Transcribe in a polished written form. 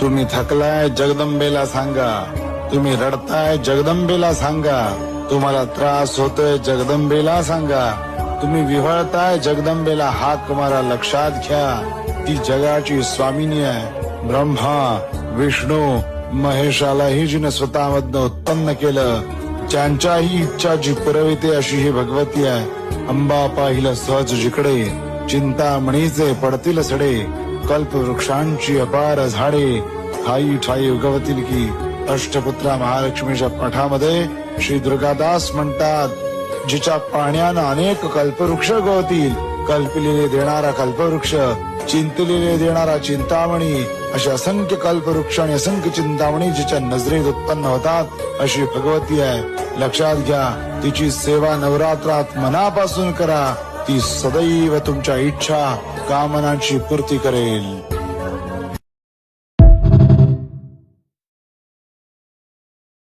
तुम्ही थकलाय जगदंबेला सांगा, तुम्ही रडताय जगदंबेला सांगा, तुम्हाला त्रास होतोय जगदंबेला सांगा, तुम्ही विव्हळताय जगदंबेला हाक मारा. लक्षात घ्या ती जगाची स्वामिनी आहे. ब्रह्मा विष्णू महेशालाही जिने स्वतःमधनं उत्पन्न केलं, ज्यांच्याही इच्छा जी पुरविते अशी ही भगवती आहे. अंबा पाहिलं सहज जिकडे, चिंतामणीचे पडतील सडे, कल्पवृक्षांची अपार झाडे ठाई ठाई उगवतील की. अष्टपुत्रा महालक्ष्मीच्या पाठामध्ये श्री दुर्गादास म्हणतात, जिच्या पाण्यानं अनेक कल्पवृक्ष गवतील, कल्पलेले देणारा कल्पवृक्ष, चिंतलेले देणारा चिंतामणी, असे असंख्य कल्पवृक्ष आणि असंख्य चिंतामणी जिच्या नजरेत उत्पन्न होतात अशी भगवती आहे. लक्षात घ्या, तिची सेवा नवरात्रात मनापासून करा. ती सदैव तुमच्या इच्छा कामनांची पूर्ती करेल.